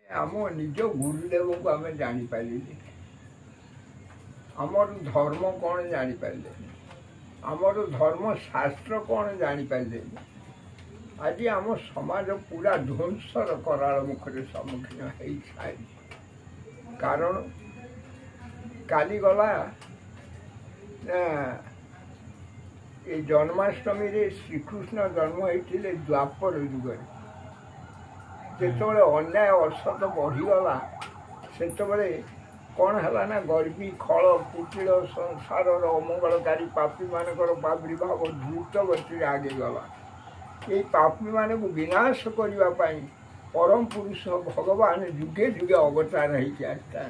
आम निज गुरुदेव को आम जापारे आमर धर्म कौन जापारे आमर धर्म शास्त्र कौन जापारे आज आम समाज पूरा ध्वंसर कराल मुखर सम्मुखीन हो सारी कारण काली गला ये जन्माष्टमी रे श्रीकृष्ण जन्म होते द्वापर युग जिते अन्याय असत बढ़ीगला से कौन है ना गर्वी खल कुटिल संसार अमंगलकारी पापी मानकर प्रादुर्भाव द्रुत गति आगे गला ये पापी मान को विनाश करने परम पुरुष भगवान जुगे जुगे अवतार होता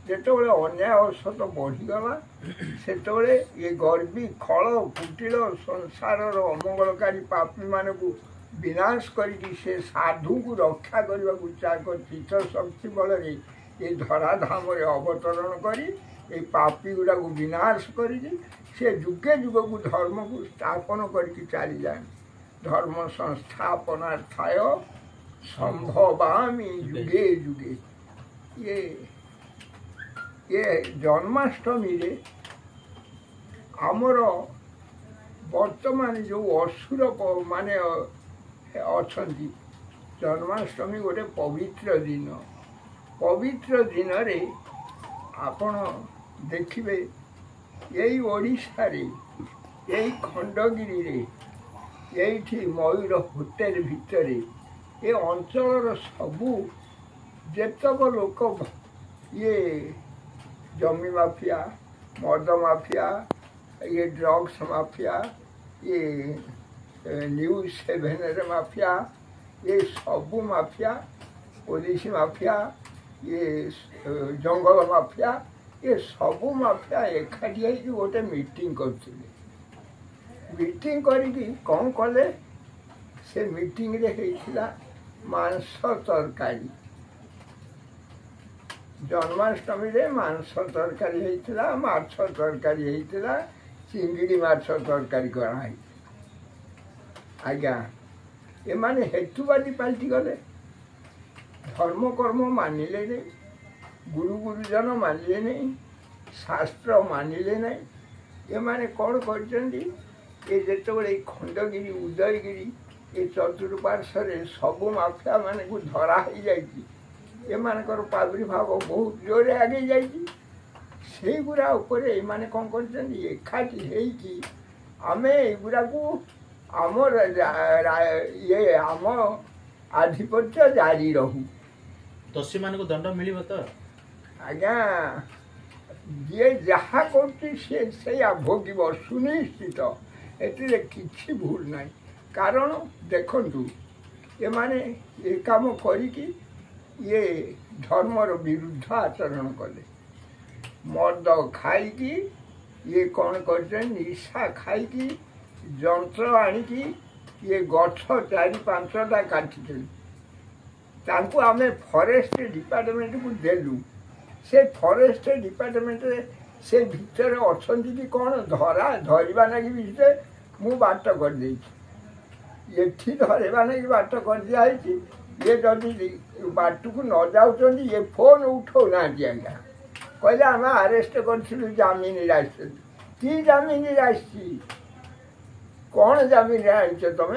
जिते अन्याय असत बढ़ीगला से ये गर्वी खल कुटिल संसार अमंगलकारी पापी मान को विनाश करके से साधु को रक्षा करने को चित्त शक्ति बल ये धराधाम अवतरण कर पापी गुड़ा को विनाश करके जुगे जुग को धर्म को स्थापन करके चली जाए धर्म संस्थापनार्थाय संभवामि जुगे जुगे ये जन्माष्टमी रे आमर वर्तमान जो असुर माने अच्छा जन्माष्टमी गोटे पवित्र दिन रे आपण देखिए यही ओडिशा रे यही खंडगिरी रे यही मयूर होटेल भितर ये अंचल सबू जेतक लोक ये जमी माफिया मद माफिया ये ड्रग्स माफिया ये न्यूज 7 माफिया ये सबू माफिया पुलिस माफिया ये जंगल माफिया ये सबू माफिया एकाठी गोटे मीटिंग करते मीटिंग करी कौन कले से मीटिंग रे होता मांस तरकारी जन्माष्टमी रे मांस तरकारी होता माछ तरकारी होता चिंगड़ी माछ तरकारी कराई आज्ञा ये माने हेतुवादी पाल्टी गले धर्म कर्म मानिले नहीं गुरु गुरुजन मानिले नहीं शास्त्र मानिले नहीं ये माने कौन कर जिते खंडगिरी उदयगिरी ये चतुर्पार्श्व सबू माफिया मान को धरा हो जाए मानकर प्रादुर्भाव बहुत जोरे आगे जाइए गुरा ये कौन कर आम युरा को आमर ये आम आधिपत्य जारी रहू दोषी मान को दंड मिल तो आज्ञा ये जहाँ कर भोग सुनिश्चित एटे किसी भूल ना कारण देखु ये माने ये काम करी ये धर्मर विरुद्ध आचरण कले मद खाई ये कौन कर निशा खाई जंत्र आणिकी ये गछ 4-5टा काटी आम फॉरेस्ट डिपार्टमेंट को देलु से फॉरेस्ट डिपार्टमेंट से भितर अच्छा कि कौन धरवा लगी भी मु बाट कर ये धरवा लगी बाट कर दिखाई ये जदि बाट को न जाऊँ ये फोन उठौ ना आज्ञा कहले आम आरेस्ट करूँ जमीन कि जमीन आसी कौन जमीन आनीच तुम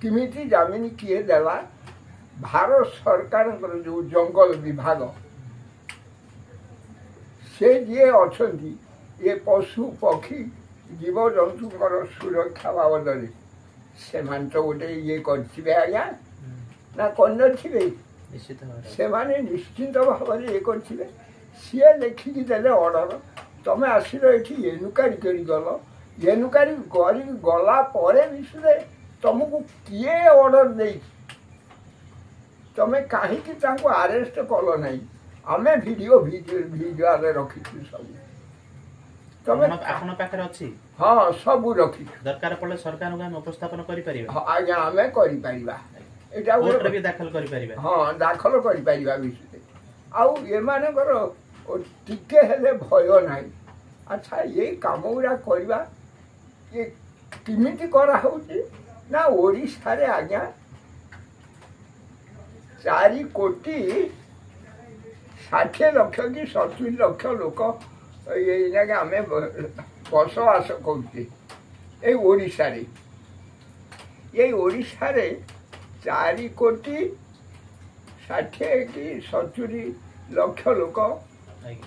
किमी जमीन किए देला भारत सरकार जो जंगल विभाग से जी अच्छा ये पशु पक्षी जीव जंतु सुरक्षा बाबद से तो गोटे ये करे आज्ञा ना करे से निश्चिंत भाव ये करे सी लिखिकी देले ऑर्डर तुम आसिल ये एनुकारी कर गल एनुकारी गला विषय तुमको किए ऑर्डर दे तुम कहीं आरेस्ट कल ना आम वीडियो रखी सब तुम हाँ सब रखी दरकार पड़े सरकार को उपस्थापन कर आज्ञा आम कर दाखल कर हाँ दाखल कर विषय आउ एमानकर टिके हेले भय ना अच्छा ये काम गुड़ा करवा ये किमिति करा होची ना ओडिशा रे आज्ञा 4 କୋଟି 60 ଲକ୍ଷ କି 70 ଲକ୍ଷ ଲୋକ ଏଇନାକେ ଆମେ ବସବାସ କରୁଛେ ଏଇ ଓଡ଼ିଶାରେ। ଏଇ ଓଡ଼ିଶାରେ 4 କୋଟି 60 କି 70 ଲକ୍ଷ ଲୋକ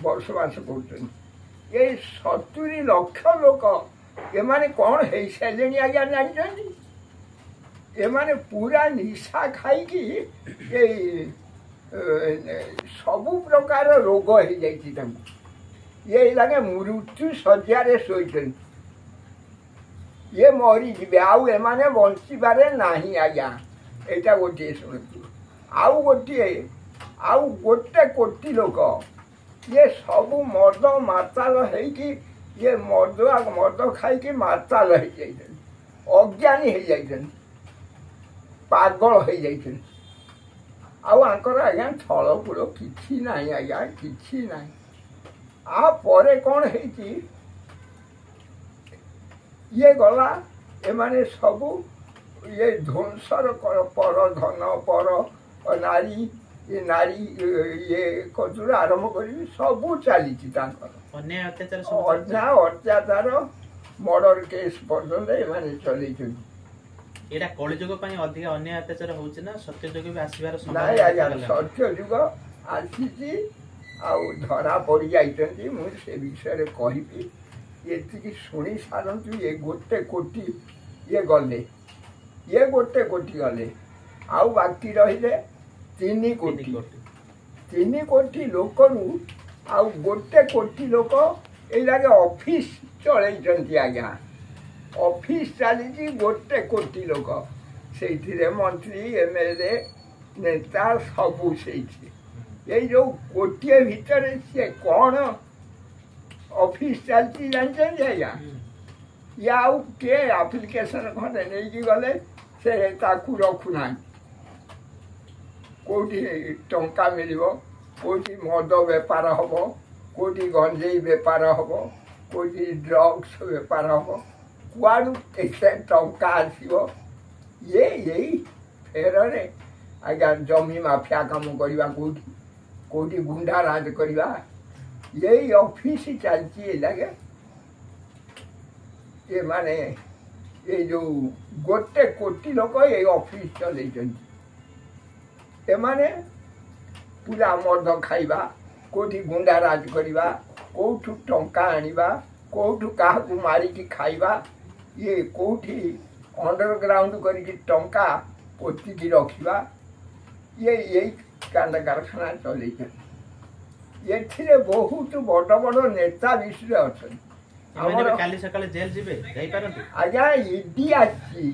ବସବାସ କରୁଛନ୍ତି। ଏଇ 70 ଲକ୍ଷ ଲୋକ ଏମାନେ କ'ଣ ହେଇସାରିଲେଣି ଆଜ୍ଞା ଜାଣିଛନ୍ତି? ଏମାନେ ପୁରା ନିଶା ଖାଇକି ଏଇ ସବୁ ପ୍ରକାର ରୋଗ ହେଇଯାଇଛି ତାଙ୍କୁ। ଇଏ ଲାଗେ ମୃତ୍ୟୁ ଶଯ୍ୟାରେ ଶୋଇଛନ୍ତି। ଇଏ ମରିଯିବେ, ଆଉ ଏମାନେ ବଞ୍ଚିବାରେ ନାହିଁ ଆଜ୍ଞା। ଏଇଟା ଗୋଟିଏ ଶୁଣନ୍ତୁ। ଆଉ ଗୋଟେ କୋଟି ଲୋକ ଇଏ ସବୁ ମଦ ମାତାଲ ହେଇକି ଇଏ ମଦ ଖାଇକି ମାତାଲ ହେଇଯାଇଛନ୍ତି, ଅଜ୍ଞାନୀ ହେଇଯାଇଛନ୍ତି, ପାଗଳ ହେଇଯାଇଛନ୍ତି। ଆଉ ଆଙ୍କର ଆଜ୍ଞା ଥଳକୂଳ କିଛି ନାହିଁ ଆଜ୍ଞା, କିଛି ନାହିଁ। ଆ ପରେ କ'ଣ ହେଇଛି? ଇଏ ଗଲା, ଏମାନେ ସବୁ ଇଏ ଧ୍ୱଂସର ପର ଧନ ପର ନାରୀ ଇଏ କତୁରୁ ଆରମ୍ଭ କରିବି ସବୁ ଚାଲିଛି ତାଙ୍କର। ଅନ୍ୟାୟ ଅତ୍ୟାଚାର ମର୍ଡର କେସ୍ ପର୍ଯ୍ୟନ୍ତ ଏମାନେ ଚଲେଇଛନ୍ତି। ଏଇଟା କଳିଯୁଗ ପାଇଁ ଅଧିକା ଅନ୍ୟାୟ ଅତ୍ୟାଚାର ହଉଛି ନା ସତ୍ୟ ଯୁଗ ବି ଆସିବାର ନାଇଁ ଆଜ୍ଞା, ସତ୍ୟ ଯୁଗ ଆସିଛି ଆଉ ଧରା ପଡ଼ି ଯାଇଛନ୍ତି। ମୁଁ ସେ ବିଷୟରେ କହିବି, ଏତିକି ଶୁଣି ସାରନ୍ତୁ। ଇଏ ଗୋଟେ କୋଟି ଗଲେ, ଆଉ ବାକି ରହିଲେ 3 କୋଟି। 3 କୋଟି ଲୋକରୁ ଆଉ ଗୋଟେ କୋଟି ଲୋକ ଏଇ ଲାଗେ ଅଫିସ୍ ଚଳେଇଛନ୍ତି ଆଜ୍ଞା। ଅଫିସ୍ ଚାଲିଛି ଗୋଟେ କୋଟି ଲୋକ, ସେଇଥିରେ ମନ୍ତ୍ରୀ MLA ନେତା ସବୁ ସେଇଥିରେ। ଏଇ ଯେଉଁ କୋଟିଏ ଭିତରେ ସିଏ କ'ଣ ଅଫିସ୍ ଚାଲିଛି ଜାଣିଛନ୍ତି ଆଜ୍ଞା? ଇଏ ଆଉ କିଏ ଆପ୍ଲିକେସନ୍ ଖଣ୍ଡେ ନେଇକି ଗଲେ ସେ ତାକୁ ରଖୁନାହାନ୍ତି। କେଉଁଠି ଟଙ୍କା ମିଳିବ, କେଉଁଠି ମଦ ବେପାର ହେବ, କେଉଁଠି ଗଞ୍ଜେଇ ବେପାର ହେବ, କେଉଁଠି ଡ୍ରଗ୍ସ ବେପାର ହେବ, କୁଆଡ଼ୁ କେତେ ଟଙ୍କା ଆସିବ। ଏଇ ଫେରରେ ଆଜ୍ଞା ଜମି ମାଫିଆ କାମ କରିବା, କେଉଁଠି ଗୁଣ୍ଡା ରାଜ କରିବା, ଏଇ ଅଫିସ୍ ଚାଲିଛି। ଏ ଲାଗେ ଏମାନେ ଏଇ ଯେଉଁ ଗୋଟେ କୋଟି ଲୋକ ଏଇ ଅଫିସ୍ ଚଲେଇଛନ୍ତି। ଏମାନେ ପୁରା ମଦ ଖାଇବା, କେଉଁଠି ଗୁଣ୍ଡା ରାଜ କରିବା, କେଉଁଠୁ ଟଙ୍କା ଆଣିବା, କେଉଁଠୁ କାହାକୁ ମାରିକି ଖାଇବା, ଇଏ କେଉଁଠି ଅଣ୍ଡରଗ୍ରାଉଣ୍ଡ କରିକି ଟଙ୍କା ପୋତିକି ରଖିବା, ଏଇ କାଣ୍ଡ କାରଖାନା ଚଲେଇଛନ୍ତି। ଏଥିରେ ବହୁତ ବଡ଼ ବଡ଼ ନେତା ବିଷୟ ଅଛନ୍ତି। କାଲି ସକାଳେ ଜେଲ୍ ଯିବେ, ଯାଇପାରନ୍ତି ଆଜ୍ଞା। ଇଡି ଆସିଛି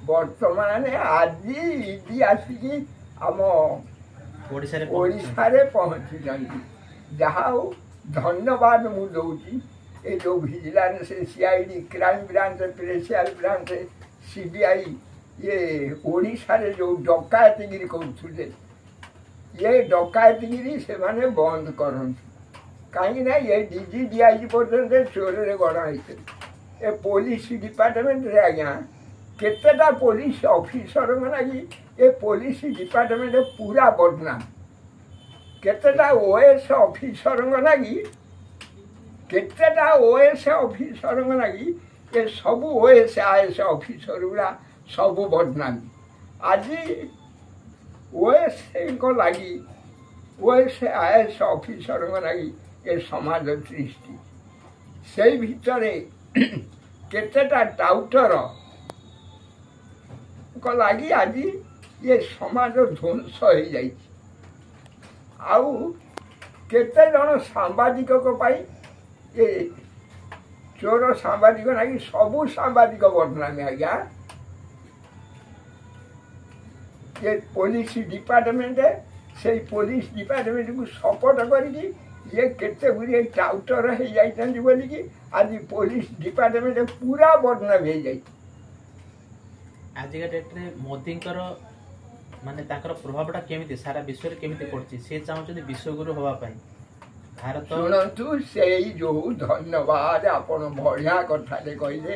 ବର୍ତ୍ତମାନ, ଆଜି ଇଡି ଆସିକି ଆମ ଓଡ଼ିଶାରେ ପହଞ୍ଚିଛନ୍ତି। ଯାହା ହଉ ଧନ୍ୟବାଦ ମୁଁ ଦେଉଛି। ଏ ଯେଉଁ vigilance, CID, crime branch, special branch, CBI, ଇଏ ଓଡ଼ିଶାରେ ଯେଉଁ ଡକାୟତିଗିରି କରୁଥିଲେ, ଏ ଡକାୟତିଗିରି ସେମାନେ ବନ୍ଦ କରନ୍ତି। କାହିଁକିନା ଏ DG DIG ପର୍ଯ୍ୟନ୍ତ ଚୋରରେ ଗଣା ହେଇଛନ୍ତି। ଏ ପୋଲିସ ଡିପାର୍ଟମେଣ୍ଟରେ ଆଜ୍ଞା କେତେଟା ପୋଲିସ ଅଫିସରଙ୍କ ଲାଗି ଏ ପୋଲିସ ଡିପାର୍ଟମେଣ୍ଟ ପୁରା ବଦନାମ। କେତେଟା OS ଅଫିସରଙ୍କ ଲାଗି ଏ ସବୁ OS IS ଅଫିସର ଗୁଡ଼ା ସବୁ ବଦନାମୀ। ଆଜି OSଙ୍କ ଲାଗି, OS IS ଅଫିସରଙ୍କ ଲାଗି ଏ ସମାଜ ସୃଷ୍ଟି। ସେଇ ଭିତରେ କେତେଟା ଟାଉଟରଙ୍କ ଲାଗି ଆଜି ଏ ସମାଜ ଧ୍ୱଂସ ହେଇଯାଇଛି। ଆଉ କେତେ ଜଣ ସାମ୍ବାଦିକଙ୍କ ପାଇଁ ଏ ଚୋର ସାମ୍ବାଦିକ ଲାଗି ସବୁ ସାମ୍ବାଦିକ ବଦନାମୀ ଆଜ୍ଞା। ଏ ପୋଲିସ ଡିପାର୍ଟମେଣ୍ଟ, ସେଇ ପୋଲିସ ଡିପାର୍ଟମେଣ୍ଟକୁ ସପୋର୍ଟ କରିକି ଇଏ କେତେ ଗୁଡ଼ିଏ ଟାଉଟର ହେଇଯାଇଛନ୍ତି ବୋଲିକି ଆଜି ପୋଲିସ ଡିପାର୍ଟମେଣ୍ଟ ପୁରା ବଦନାମୀ ହେଇଯାଇଛି। ଆଜିକା ଡେଟ୍ରେ ମୋଦିଙ୍କର ମାନେ ତାଙ୍କର ପ୍ରଭାବଟା କେମିତି ସାରା ବିଶ୍ୱରେ କେମିତି ପଡୁଛି? ସେ ଚାହୁଁଛନ୍ତି ବିଶ୍ୱଗୁରୁ ହେବା ପାଇଁ ଭାରତ। ଶୁଣନ୍ତୁ, ସେଇ ଯେଉଁ ଧନ୍ୟବାଦ, ଆପଣ ବଢ଼ିଆ କଥାଟେ କହିଲେ।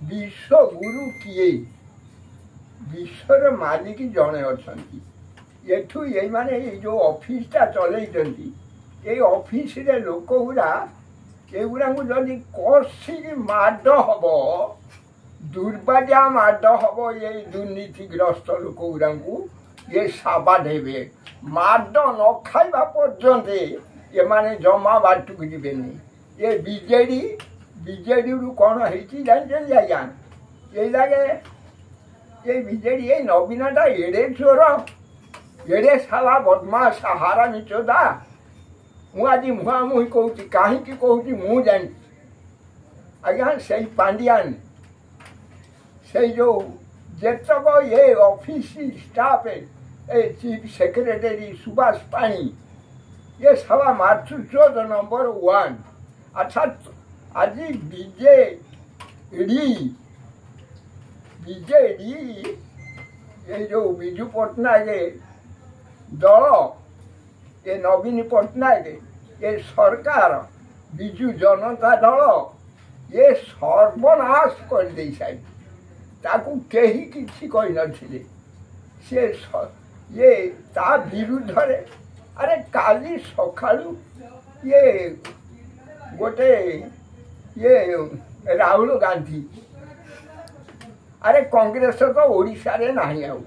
ବିଶ୍ୱଗୁରୁ କିଏ? ବିଶ୍ୱର ମାଲିକ ଜଣେ ଅଛନ୍ତି, ଏଠୁ ଏଇମାନେ ଏଇ ଯେଉଁ ଅଫିସଟା ଚଲେଇଛନ୍ତି ଏଇ ଅଫିସରେ ଲୋକଗୁଡ଼ା ଏଗୁଡ଼ାଙ୍କୁ ଯଦି କଷିକି ମାଡ଼ ହବ ଦୁର୍ବାଜା ମାଡ଼ ହବ ଏଇ ଦୁର୍ନୀତିଗ୍ରସ୍ତ ଲୋକଗୁଡ଼ାଙ୍କୁ ଏ ସାବାଦ ହେବେ ମାଡ଼ ନ ଖାଇବା ପର୍ଯ୍ୟନ୍ତ ଏମାନେ ଜମା ବାଟକୁ ଯିବେନି ଏ ବିଜେଡ଼ିରୁ କ'ଣ ହେଇଛି ଜାଣିଛନ୍ତି ଆଜ୍ଞା ଏଇ ଲାଗେ ଏ ବିଜେଡ଼ି ଏଇ ନବୀନଟା ଏଡ଼େ ଚୋର ଏଡ଼େ ସାଲା ବଦମାସ ହାରାମି ଚୋଦା ମୁଁ ଆଜି ମୁହାଁମୁହିଁ କହୁଛି କାହିଁକି କହୁଛି ମୁଁ ଜାଣିଛି ଆଜ୍ଞା ସେଇ ପାଣ୍ଡିଆନ ସେଇ ଯେଉଁ ଯେତକ ଏ ଅଫିସ ଷ୍ଟାଫ୍ ଏ ଚିଫ୍ ସେକ୍ରେଟାରୀ ସୁବାସ ପାଣି ଏ ସାଲା ମାତୃଚୋଦ ନମ୍ବର 1 ଆଚ୍ଛା ଆଜି ବିଜେଡ଼ି ଏଇ ଯେଉଁ ବିଜୁ ପଟ୍ଟନାୟକ ଦଳ ଏ ନବୀନ ପଟ୍ଟନାୟକ ଏ ସରକାର ବିଜୁ ଜନତା ଦଳ ଏ ସର୍ବନାଶ କରିଦେଇ ସାରିଛି ତାକୁ କେହି କିଛି କହିନଥିଲେ ସେ ଇଏ ତା ବିରୁଦ୍ଧରେ ଆରେ କାଲି ସକାଳୁ ଇଏ ଗୋଟେ ଇଏ ରାହୁଲ ଗାନ୍ଧୀ ଆରେ କଂଗ୍ରେସ ତ ଓଡ଼ିଶାରେ ନାହିଁ ଆଉ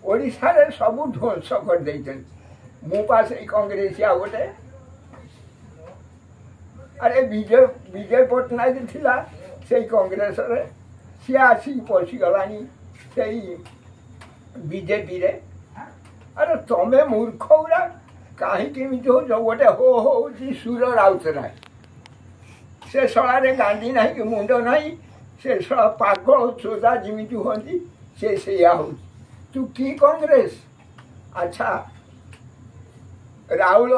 ଓଡ଼ିଶାରେ ସବୁ ଧ୍ୱଂସ କରିଦେଇଛନ୍ତି ମୁଁ ପା ସେଇ କଂଗ୍ରେସିଆ ଗୋଟେ ଆରେ ବିଜୟ ପଟ୍ଟନାୟକ ଥିଲା ସେଇ କଂଗ୍ରେସରେ ସିଏ ଆସିକି ପଶିଗଲାଣି ସେଇ ବିଜେପିରେ ଆରେ ତମେ ମୂର୍ଖ ଗୁଡ଼ା କାହିଁକି ଏମିତି ହେଉଛ ଗୋଟେ ହୋ ହେଉଛି ସୁର ରାଉତରାୟ ସେ ଶଳାରେ ଗାଣ୍ଡି ନାହିଁ କି ମୁଣ୍ଡ ନାହିଁ ସେ ଶଳା ପାଗଳ ଚୋଦା ଯେମିତି ହୁଅନ୍ତି ସେ ସେଇଆ ହେଉଛି ତୁ କି କଂଗ୍ରେସ ଆଚ୍ଛା ରାହୁଲ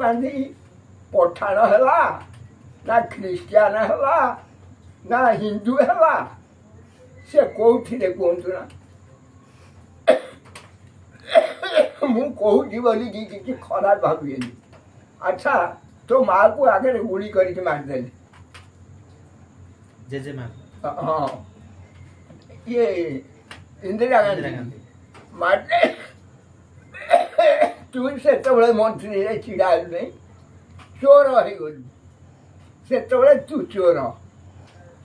ଗାନ୍ଧୀ ପଠାଣ ହେଲା ନା ଖ୍ରୀଷ୍ଟିଆନ ହେଲା ନା ହିନ୍ଦୁ ହେଲା ସେ କେଉଁଥିରେ କୁହନ୍ତୁ ନା ମୁଁ କହୁଛି ବୋଲିକି କିଛି ଖରାପ ଭାବିବେନି ଆଚ୍ଛା ତୋ ମାଆକୁ ଆଗରେ ଗୁଳି କରିକି ମାରିଦେଲି ହଁ ଇଏ ଇନ୍ଦିରା ଗାନ୍ଧୀ ମାରିଲେ ତୁ ସେତେବେଳେ ମନ୍ତ୍ରୀରେ ଛିଡ଼ା ହେଲୁ ନାହିଁ ଚୋର ହେଇଗଲୁ ସେତେବେଳେ ତୁ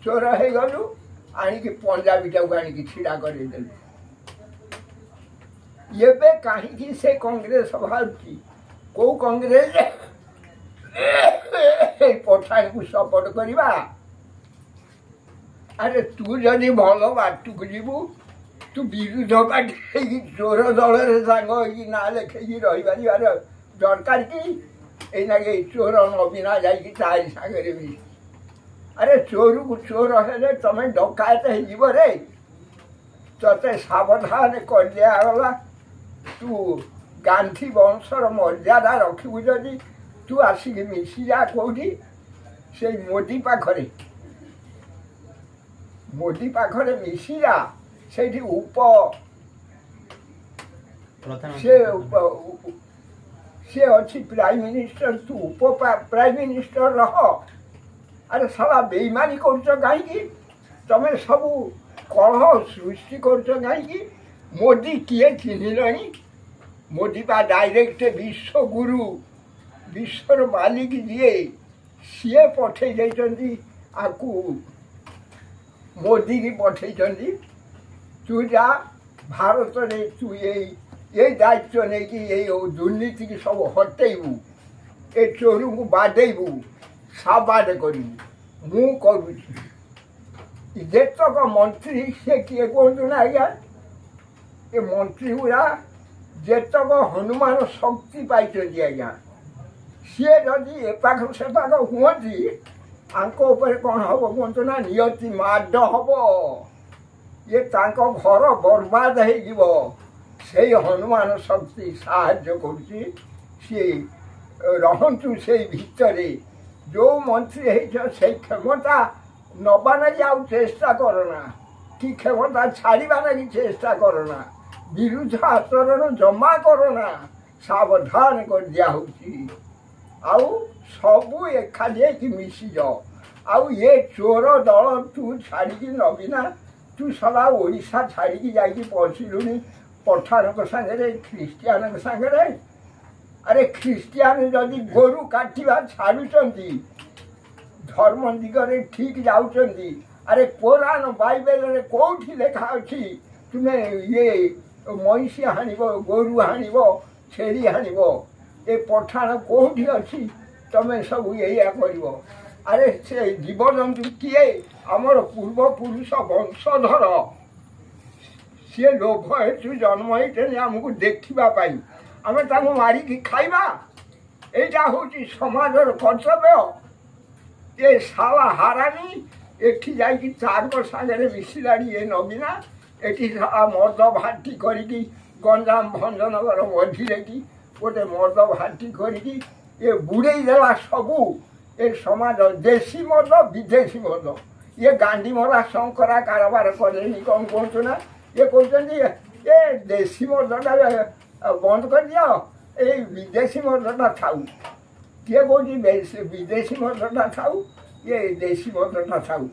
ଚୋର ହେଇଗଲୁ ଆଣିକି ପଞ୍ଜାବୀଟାକୁ ଆଣିକି ଛିଡ଼ା କରେଇଦେଲୁ ଏବେ କାହିଁକି ସେ କଂଗ୍ରେସ ବାହାରୁଛି କେଉଁ କଂଗ୍ରେସ ଏଇ ପଠାଣକୁ ସପୋର୍ଟ କରିବା ଆରେ ତୁ ଯଦି ଭଲ ବାଟକୁ ଯିବୁ ତୁ ବିରୁଦ୍ଧ ପାର୍ଟି ହେଇକି ଚୋର ଦଳରେ ସାଙ୍ଗ ହେଇକି ନାଁ ଲେଖେଇକି ରହିପାରିବାର ଦରକାର କି ଏଇନାକେ ଚୋର ନବୀନା ଯାଇକି ତାରି ସାଙ୍ଗରେ ବି ଆରେ ଚୋରକୁ ଚୋର ହେଲେ ତମେ ଡକାୟତ ହେଇଯିବ ରେ ତତେ ସାବଧାନ କରିଦିଆଗଲା ତୁ ଗାନ୍ଧୀ ବଂଶର ମର୍ଯ୍ୟାଦା ରଖିବୁ ଯଦି ତୁ ଆସିକି ମିଶିଯା କେଉଁଠି ସେଇ ମୋଦି ପାଖରେ ମିଶିଯା ସେଇଠି ସେ ଅଛି ପ୍ରାଇମ୍ ମିନିଷ୍ଟର ତୁ ପ୍ରାଇମ୍ ମିନିଷ୍ଟର ରହ ଆରେ ସାରା ବେଇମାନି କରୁଛ କାହିଁକି ତମେ ସବୁ କଳହ ସୃଷ୍ଟି କରୁଛ କାହିଁକି ମୋଦି କିଏ ଚିହ୍ନିଲଣି ମୋଦି ବା ଡାଇରେକ୍ଟ ବିଶ୍ୱଗୁରୁ ବିଶ୍ୱର ମାଲିକ ଯିଏ ସିଏ ପଠେଇ ଦେଇଛନ୍ତି ଆକୁ ମୋଦିକି ପଠେଇଛନ୍ତି ତୁ ଯା ଭାରତରେ ତୁ ଏଇ ଦାୟିତ୍ୱ ନେଇକି ଏଇ ଦୁର୍ନୀତିକି ସବୁ ହଟେଇବୁ ଏ ଚୋରଙ୍କୁ ବାଡ଼େଇବୁ ସାବାଦ କରିବୁ ମୁଁ କରୁଛି ଯେତକ ମନ୍ତ୍ରୀ ସେ କିଏ କୁହନ୍ତୁ ନା ଆଜ୍ଞା ଏ ମନ୍ତ୍ରୀ ଗୁଡ଼ା ଯେତକ ହନୁମାନ ଶକ୍ତି ପାଇଛନ୍ତି ଆଜ୍ଞା ସିଏ ଯଦି ଏପାଖ ସେପାଖ ହୁଅନ୍ତି ଆଙ୍କ ଉପରେ କ'ଣ ହେବ କୁହନ୍ତୁ ନା ନିୟତି ମାଡ଼ ହେବ ଇଏ ତାଙ୍କ ଘର ବର୍ବାଦ ହେଇଯିବ ସେଇ ହନୁମାନ ଶକ୍ତି ସାହାଯ୍ୟ କରୁଛି ସିଏ ରହନ୍ତୁ ସେଇ ଭିତରେ ଯେଉଁ ମନ୍ତ୍ରୀ ହେଇଛ ସେଇ କ୍ଷମତା ନେବା ଲାଗି ଆଉ ଚେଷ୍ଟା କରନା କି କ୍ଷମତା ଛାଡ଼ିବା ଲାଗି ଚେଷ୍ଟା କରନା ବିରୁଦ୍ଧ ଆଚରଣ ଜମା କରନା ସାବଧାନ କରିଦିଆ ହେଉଛି ଆଉ ସବୁ ଏକାଠି ହେଇକି ମିଶିଯାଅ ଆଉ ଏ ଚୋର ଦଳ ତୁ ଛାଡ଼ିକି ନବୀନା ତୁ ସଲା ଓଡ଼ିଶା ଛାଡ଼ିକି ଯାଇକି ପହଞ୍ଚିଲୁଣି पठाणक सागरे ख्रीस्टियान सागरे अरे ख्रीस्टियान जदि गोरु काटिबा छाड़ुचंती धर्म दिगरे ठीक जाउचंती अरे पुराण बाइबल रे कोठी लेखा अछि तुमे ये महिषी हाणिब गोरु हाणिब छेली हाणिब ए पठाण कोठी अछि तमे सब एया करिवो अरे से जीवजंतु किए आमर पूर्वपुरुष वंशधर सी लोभ हेतु जन्म होते आमको देखा आम ताको मारिकी खाइबा एटा हूँ समाजर कर्तव्य ये साला हारानी एठी जाइकी चार सागरे मिसिलाड़ी ये नबीना एठी साला मर्द भाटी करिकी गंजाम भंजनगर मझिरे की गोटे मर्द भाटी करिकी ये बुड़े देला सबू ए समाज देशी मद विदेशी मद ये गांधी मरा शंकरा कारोबार करेनि कौन कहूँ ना ये कहते ये देशी मदटा बंद कर दियो ये विदेशी मदटा थाऊ किए कह विदेशी मदटा थाऊ ये देशी मदटा थाऊ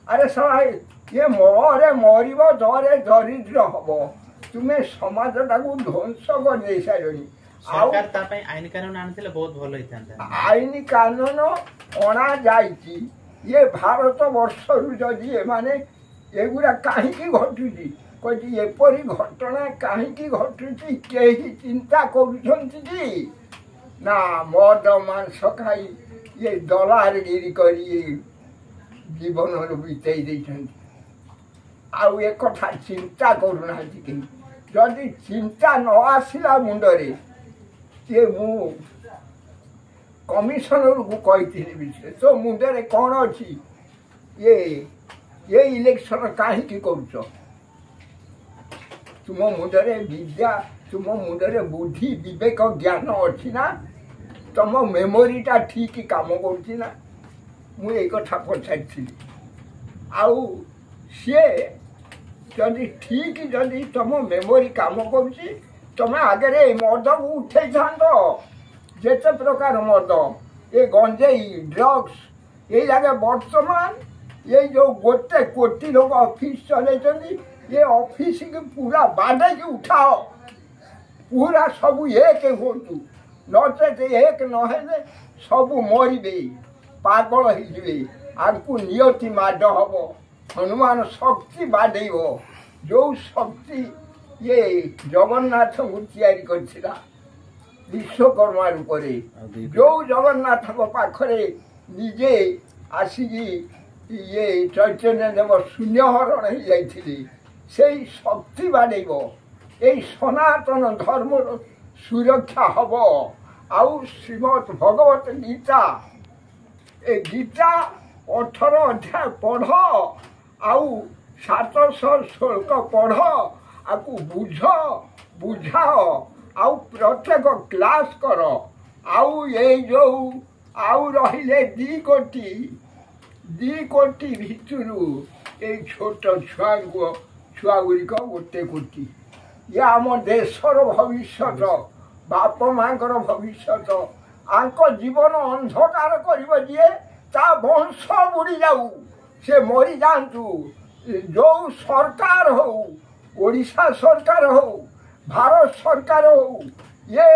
अरे सब ये मरे मरब दरे दरिद्र हम तुम्हें समाजटा को ध्वंस कर दे सारे सरकार ता पई आईन कानून आनथिले बहुत भलो हितांता आईन कानून अणा जाइछि ये भारत वर्षरु जदि एमाने एगुड़ा काहींकी घटुछि कहि एपरि घटना काहींकी घटुछि केही चिंता करूछन्ति कि ना मद मांस खाई ये दलारगिरी करी जीवन बीतई देछन्ति आउ एक कथा चिंता करूनाहांति कि जदि चिंता न आसिला मुंडरे ये मु कमिशनर को कही तो मुंडे कौन अच्छी ये इलेक्शन कहीं कर तुम मुंडे विद्या तुम मुंडे बुद्धि विवेक ज्ञान अच्छी ना तुम मेमोरीटा ठीक काम करना मुझे कथा पचारि आउ सी जदि ठीक जदि तुम मेमोरी काम कर तुम्हें आगे मद को उठे जेते प्रकार मद ये गंजेई ड्रग्स ये जगह बर्तमान ये जो गोटे कोटी लोग ऑफिस चले ये ऑफिस की पूरा बाधे की उठाओ पूरा सब एक हूँ नचे एक नहे सब मरबे पागल हो आगू नियति माड हम हनुमान शक्ति बाधे जो शक्ति ये जगन्नाथ को तैयारी करथिला विश्वकर्मा रूप जो जगन्नाथ पाखरे निजे आसिकी ये चैतन्य देव शून्यहरण हो जाइथिले से शक्ति बाड़ेब ये सनातन धर्म सुरक्षा हब आउ श्रीमद भगवत गीता ए गीता 18 अध्याय पढ़ आउ 700 श्लोक पढ़ आपको बुझाओ आउ प्रत्येक क्लास कर आउ ये जो आउ रहिले 2 कोटी भितरु ये छोट छुआ गुड़िक गोटे कोटी ये आम देशर भविष्य बाप माँ भविष्य आंक जीवन अंधकार कर जी ता वंश बुड़ी जाऊ से मरी जातु जो सरकार हो ओडिशा सरकार हो भारत सरकार हो ये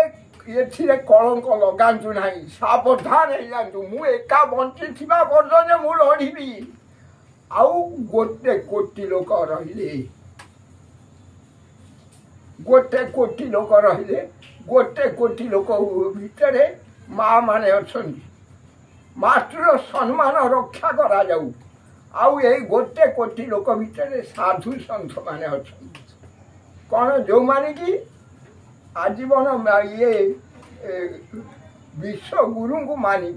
कलंक लगातु ना सावधान हो जातु मु एका बंची थिबा पर्यंत मु लड़बी आउ गोटे कोटी लोक रहिले गोटे कोटी लोक रहिले गोटे कोटी लोक भितर माँ माने अछंती मातृ सम्मान रक्षा करा जाऊ आउ ये गोटे कोटी लोक भितर साधु सन्थ माने अछंती कौन जो माने कि आजीवन ये विश्व गुरु को मानी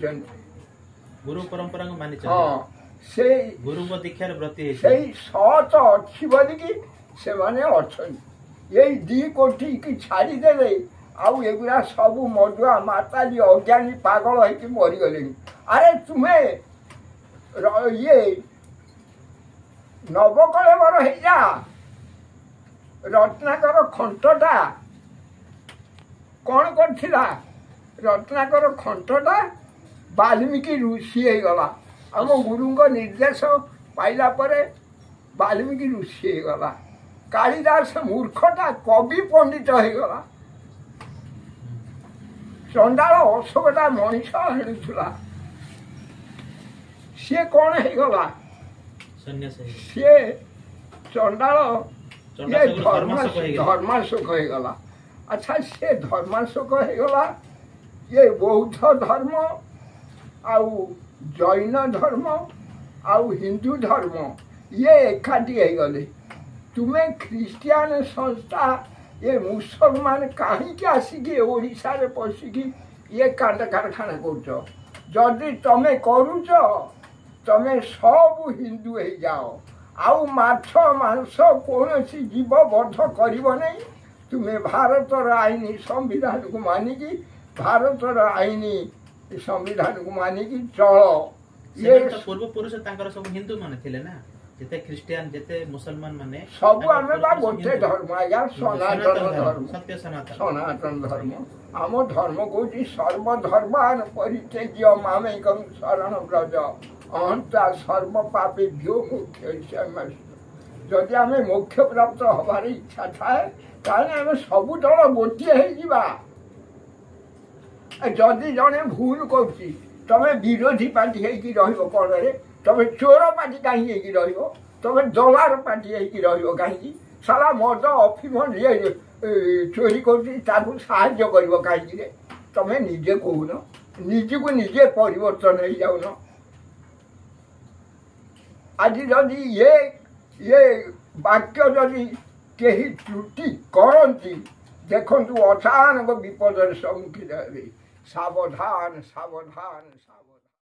गुरु परंपरा को मानी हाँ से गुरु को दीक्षार व्रती से सत अच्छी बोलिकी से माने अछंती ये 2 कोटी की छाड़ी देले आउ एगुरा सब मधुआ माताजी अज्ञानी पागल होकर मरीगले अरे तुम्हें ये नवकलेवर हो जा रत्नाकर खंटटा कौन करथिला रत्नाकर खंटटा वाल्मीकि ऋषि हो गला आम गुरु निर्देश पाइला परे वाल्मीकि ऋषि हो गला कालिदास मूर्खटा कवि पंडित होगला चंडाल अशोकटा मनीष हेलुला सी कौन होगला सी चंडाल ये धर्माशोक होगला अच्छा सी धर्माशोक होगला ये बौद्ध धर्म आउ जैन धर्म आउ हिंदू धर्म ये एकाठी होगले तुम्हें ख्रीस्टियान संस्था ये मुसलमान कहीं आसिकी ओडिशा रे पशिकी ये कांड कारखाना करुदी तमें करुच तमें सब हिंदू हो जाओ आउ माछ मांस कौन जीव बध कर तुम्हें भारतर आईन संविधान को मानिकी भारतर आईन संविधान को मानिकी चल ये पूर्व पुरुष सब हिंदू माने थिले ना जेते ख्रिस्टियन जेते मुसलमान माने सब आमे बा गोटे धर्म यार सनातन धर्म सत्य सनातन धर्म आम धर्म को सर्वधर्मान परित्यज्य मामेकं शरण व्रज अहंता सर्व पापेभ्यो मोक्ष जदि आमे मोक्ष प्राप्त हबार इच्छा थाए ताने आमे सब दल गोटे हे जिबा जदि जने भूल करछि तमे विरोधी पार्टी हेकी रहिबो कोन रे तमें चोर पार्टी कहीं तमें दलार पार्टी कहीं सारा मद अफिम चोरी कर कहीं तमें निजे कहून निजी को निजे परिवर्तन हो जाऊन आज जदि ये वाक्य जदि कहीं त्रुटि करती देखु अचानक विपद सम्मुखीन हे सावधान सावधान सावधान।